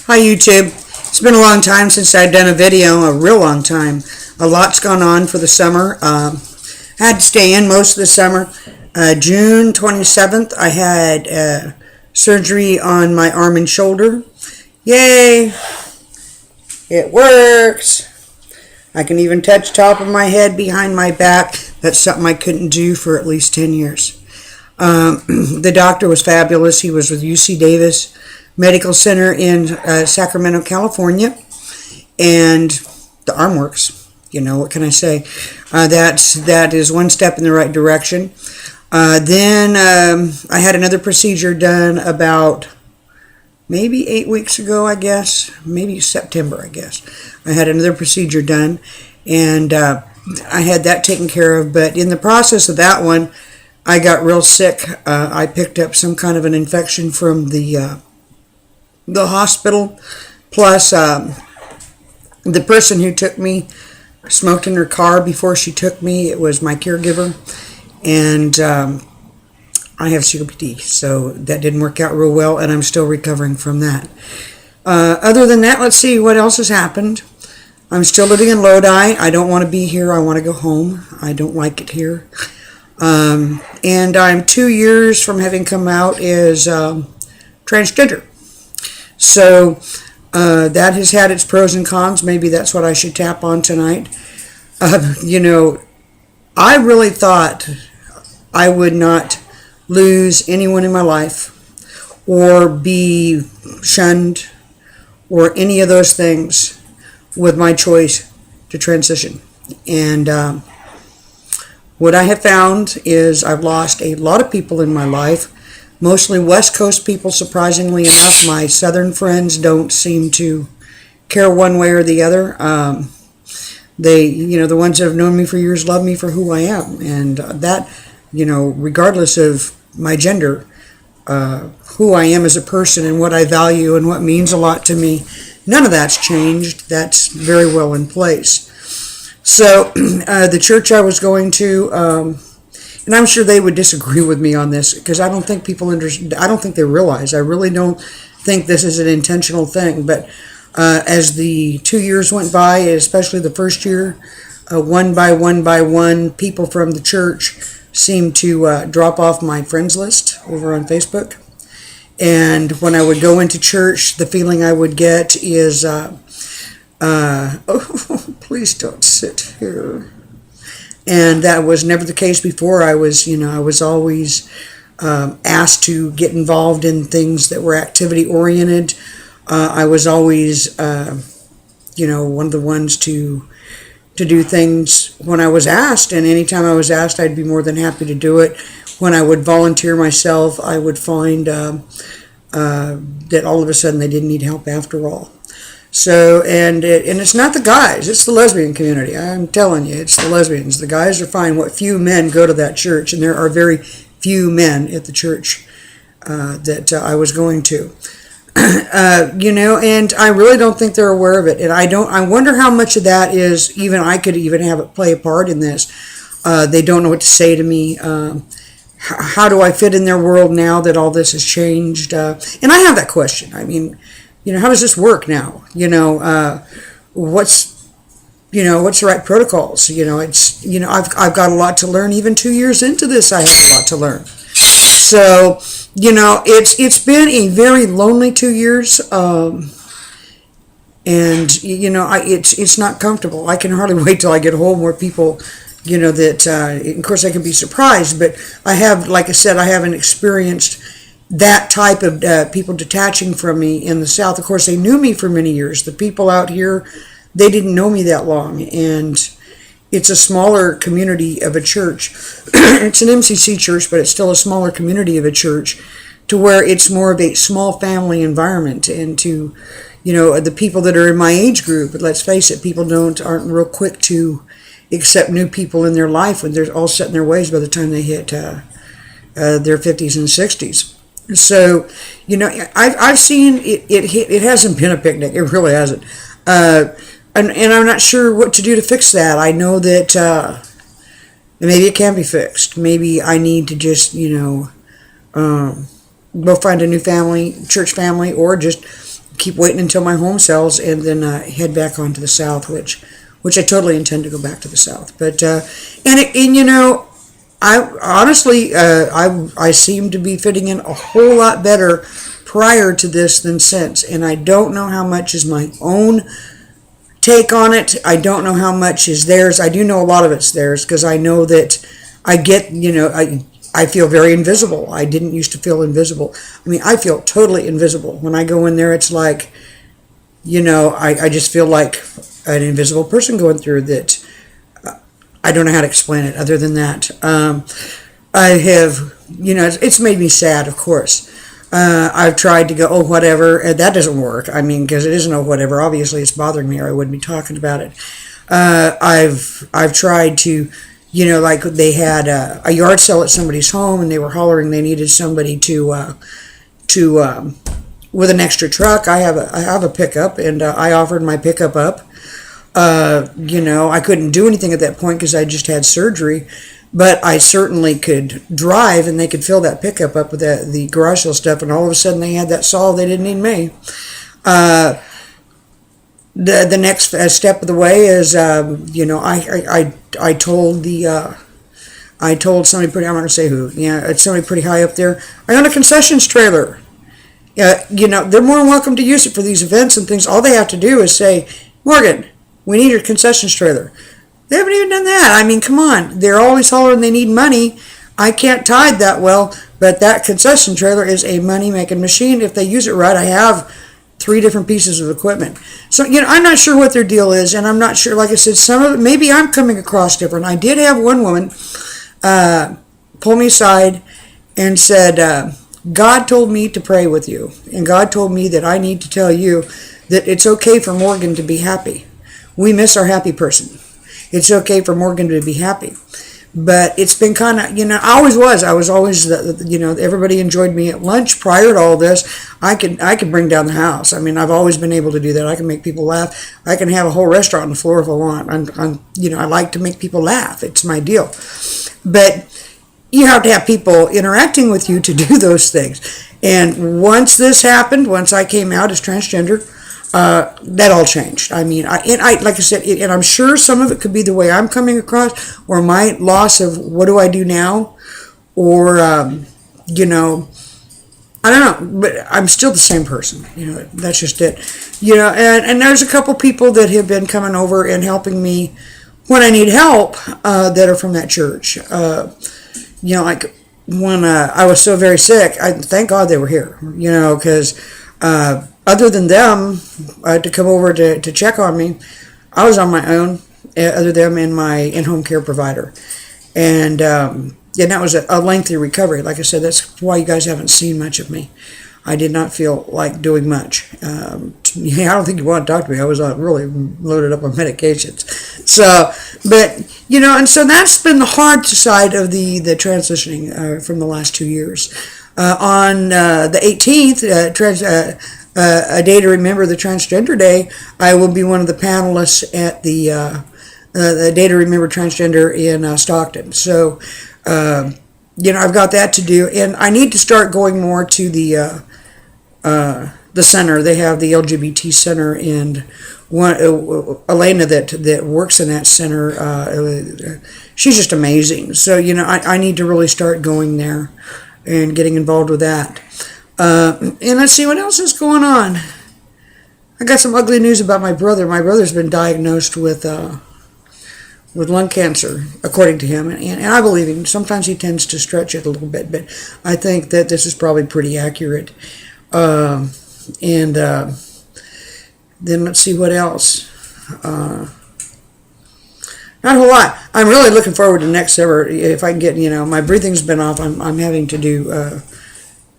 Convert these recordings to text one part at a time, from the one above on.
Hi YouTube. It's been a long time since I've done a video, a real long time. A lot's gone on for the summer. I had to stay in most of the summer. June 27th, I had surgery on my arm and shoulder. Yay! It works! I can even touch top of my head behind my back. That's something I couldn't do for at least 10 years. The doctor was fabulous. He was with UC Davis Medical Center in Sacramento, California, and the arm works. You know, what can I say? That is one step in the right direction. Then I had another procedure done about maybe 8 weeks ago, I guess. Maybe September, I guess. I had another procedure done, and I had that taken care of. But in the process of that one, I got real sick. I picked up some kind of an infection from the hospital. Plus, the person who took me smoked in her car before she took me. It was my caregiver, and I have COPD, so that didn't work out real well, and I'm still recovering from that. Other than that, let's see what else has happened. I'm still living in Lodi. I don't want to be here. I want to go home. I don't like it here. And I'm 2 years from having come out as transgender. So that has had its pros and cons. Maybe that's what I should tap on tonight. I really thought I would not lose anyone in my life or be shunned or any of those things with my choice to transition. And what I have found is I've lost a lot of people in my life. Mostly West Coast people, surprisingly enough. My Southern friends don't seem to care one way or the other. The ones that have known me for years love me for who I am. And that, regardless of my gender, who I am as a person and what I value and what means a lot to me, none of that's changed. That's very well in place. So the church I was going to... and I'm sure they would disagree with me on this because I don't think people understand. I don't think they realize. I really don't think this is an intentional thing. But as the 2 years went by, especially the first year, one by one, people from the church seemed to drop off my friends list over on Facebook. And when I would go into church, the feeling I would get is, oh, please don't sit here. And that was never the case before. I was always asked to get involved in things that were activity oriented. I was always, one of the ones to do things when I was asked. And anytime I was asked, I'd be more than happy to do it. When I would volunteer myself, I would find that all of a sudden they didn't need help after all. So, and it's not the guys, it's the lesbian community. I'm telling you, it's the lesbians. The guys are fine. What few men go to that church, and there are very few men at the church that I was going to. And I really don't think they're aware of it. And I wonder how much of that is, even I could even have it play a part in this. They don't know what to say to me. How do I fit in their world now that all this has changed? And I have that question. I mean, how does this work now? What's the right protocols? I've got a lot to learn. Even 2 years into this, I have a lot to learn. So, it's been a very lonely 2 years. And, it's not comfortable. I can hardly wait till I get home where people, of course I can be surprised, but I have, like I said, I haven't experienced that type of people detaching from me in the South. Of course, they knew me for many years. The people out here, they didn't know me that long. And it's a smaller community of a church. It's an MCC church, but it's still a smaller community of a church to where it's more of a small family environment. And to, the people that are in my age group, but let's face it, people aren't real quick to accept new people in their life when they're all set in their ways by the time they hit their 50s and 60s. So, I've seen it. It hasn't been a picnic. It really hasn't. And I'm not sure what to do to fix that. I know that maybe it can be fixed. Maybe I need to just, go find a new family, church family, or just keep waiting until my home sells, and then head back on to the south, which I totally intend to go back to the south. But and you know, I honestly I seem to be fitting in a whole lot better prior to this than since, and I don't know how much is my own take on it. I don't know how much is theirs. I do know a lot of it's theirs, because I know that I get, you know, I feel very invisible. I didn't used to feel invisible. I mean, I feel totally invisible. When I go in there, it's like, you know, I just feel like an invisible person going through that. I don't know how to explain it other than that. I have, you know, it's made me sad, of course. I've tried to go, oh, whatever, and that doesn't work. I mean, because it isn't oh, whatever. Obviously, it's bothering me, or I wouldn't be talking about it. I've tried to, you know, like they had a yard sale at somebody's home, and they were hollering they needed somebody to with an extra truck. I have a pickup, and I offered my pickup up. You know, I couldn't do anything at that point because I just had surgery, but I certainly could drive, and they could fill that pickup up with the garage sale stuff, and all of a sudden they had that solved. They didn't need me. The next step of the way is, you know, I told I told somebody pretty, I'm not going to say who, yeah, it's somebody pretty high up there, I own a concessions trailer. You know, they're more than welcome to use it for these events and things. All they have to do is say, Morgan, we need your concessions trailer. They haven't even done that. I mean, come on. They're always hollering they need money. I can't tide that well, but that concession trailer is a money-making machine. If they use it right, I have 3 different pieces of equipment. So, you know, I'm not sure what their deal is, and I'm not sure, like I said, some of it, maybe I'm coming across different. I did have one woman pull me aside and said, God told me to pray with you, and God told me that I need to tell you that it's okay for Morgan to be happy. We miss our happy person. It's okay for Morgan to be happy. But it's been kind of, you know, I was always, you know, everybody enjoyed me at lunch prior to all this. I could bring down the house. I mean, I've always been able to do that. I can make people laugh. I can have a whole restaurant on the floor if I want. I'm you know, I like to make people laugh. It's my deal. But you have to have people interacting with you to do those things. And once this happened, once I came out as transgender, that all changed. I mean, like I said, and I'm sure some of it could be the way I'm coming across, or my loss of what do I do now, or you know, I don't know, but I'm still the same person. You know, that's just it. You know, and there's a couple people that have been coming over and helping me when I need help that are from that church. You know, like when I was so very sick, thank God they were here. You know, because other than them to come over to check on me, I was on my own, other than them and my in-home care provider. And that was a lengthy recovery. Like I said, that's why you guys haven't seen much of me. I did not feel like doing much. I don't think you want to talk to me. I was really loaded up on medications. So, but, you know, and so that's been the hard side of the transitioning from the last 2 years. On the 18th, a day to remember the Transgender Day, I will be one of the panelists at the Day to Remember Transgender in Stockton. So, you know, I've got that to do, and I need to start going more to the center. They have the LGBT center, and one Elena that works in that center, she's just amazing. So, you know, I need to really start going there and getting involved with that. And let's see what else is going on. I got some ugly news about my brother. My brother's been diagnosed with lung cancer, according to him, and I believe him. Sometimes he tends to stretch it a little bit, but I think that this is probably pretty accurate. And then let's see what else. Not a whole lot. I'm really looking forward to next summer. If I can get, you know, my breathing's been off. I'm having to do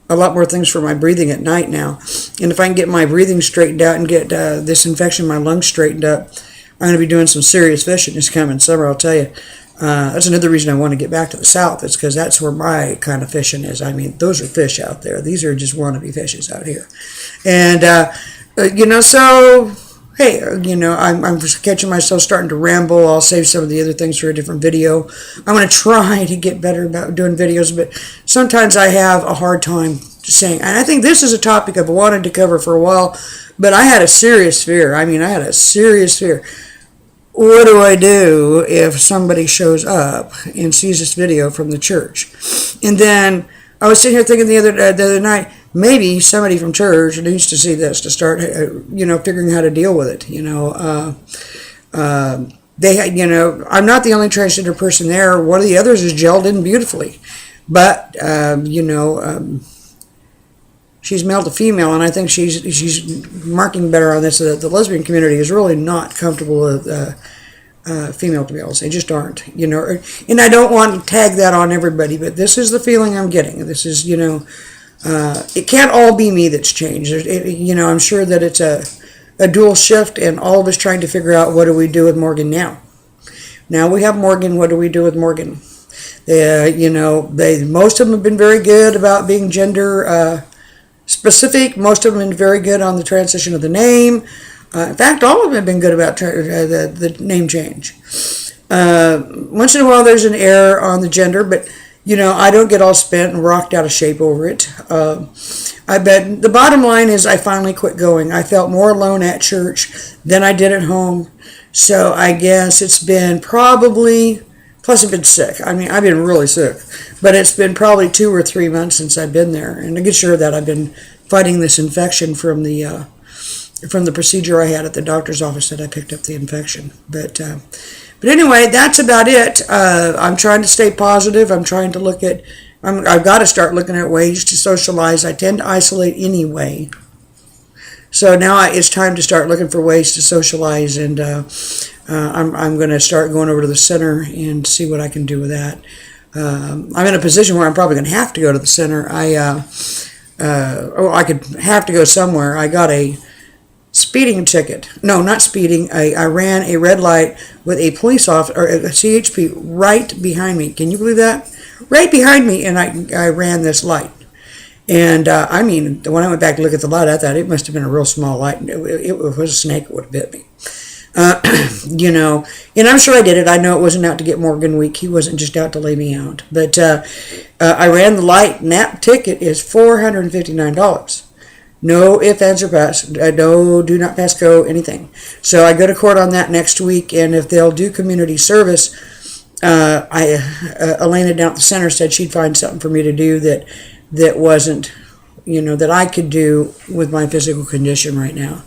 a lot more things for my breathing at night now. And if I can get my breathing straightened out and get this infection in my lungs straightened up, I'm going to be doing some serious fishing this coming summer, I'll tell you. That's another reason I want to get back to the South. It's because that's where my kind of fishing is. I mean, those are fish out there. These are just wannabe fishes out here. And, you know, so, hey, you know, I'm just catching myself starting to ramble. I'll save some of the other things for a different video. I'm going to try to get better about doing videos, but sometimes I have a hard time saying, and I think this is a topic I've wanted to cover for a while, but I had a serious fear. I mean, I had a serious fear. What do I do if somebody shows up and sees this video from the church? And then I was sitting here thinking the other night, maybe somebody from church needs to see this to start, figuring how to deal with it. I'm not the only transgender person there. One of the others is gelled in beautifully, but she's male to female, and I think she's marking better on this. The lesbian community is really not comfortable with female to males. They just aren't, And I don't want to tag that on everybody, but this is the feeling I'm getting. This is, it can't all be me that's changed. I'm sure that it's a dual shift, and all of us trying to figure out what do we do with Morgan now. Now we have Morgan. What do we do with Morgan? Most of them have been very good about being gender specific. Most of them have been very good on the transition of the name. In fact, all of them have been good about the name change. Once in a while there's an error on the gender, but I don't get all spent and rocked out of shape over it. I bet the bottom line is I finally quit going. I felt more alone at church than I did at home. So I guess it's been probably, plus I've been sick. I mean, I've been really sick. But it's been probably 2 or 3 months since I've been there. And to get sure of that, I've been fighting this infection from the procedure I had at the doctor's office that I picked up the infection. But anyway, that's about it. I'm trying to stay positive. I'm trying to look at, I've got to start looking at ways to socialize. I tend to isolate anyway. So now it's time to start looking for ways to socialize, and I'm going to start going over to the center and see what I can do with that. I'm in a position where I'm probably going to have to go to the center. I could have to go somewhere. I got a speeding ticket. No, not speeding. I ran a red light with a police officer, or a CHP, right behind me. Can you believe that? Right behind me, and I ran this light. And when I went back to look at the light, I thought it must have been a real small light. It was a snake that would have bit me. And I'm sure I did it. I know it wasn't out to get Morgan weak. He wasn't just out to lay me out. But I ran the light, and that ticket is $459. No ifs, ands, or buts. No, do not pass go, anything. So I go to court on that next week, and if they'll do community service, Elena down at the center said she'd find something for me to do that wasn't, that I could do with my physical condition right now.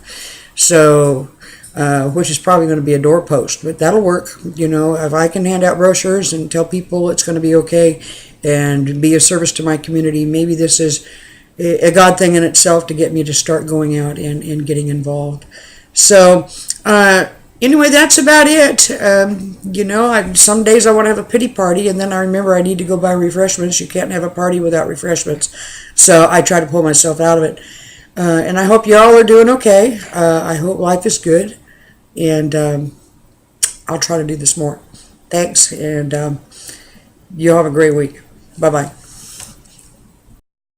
So, which is probably going to be a doorpost, but that'll work. If I can hand out brochures and tell people it's going to be okay and be a service to my community, maybe this is a God thing in itself to get me to start going out and getting involved. So, anyway, that's about it. Some days I want to have a pity party, and then I remember I need to go buy refreshments. You can't have a party without refreshments. So I try to pull myself out of it. And I hope y'all are doing okay. I hope life is good. And I'll try to do this more. Thanks, and you have a great week. Bye-bye.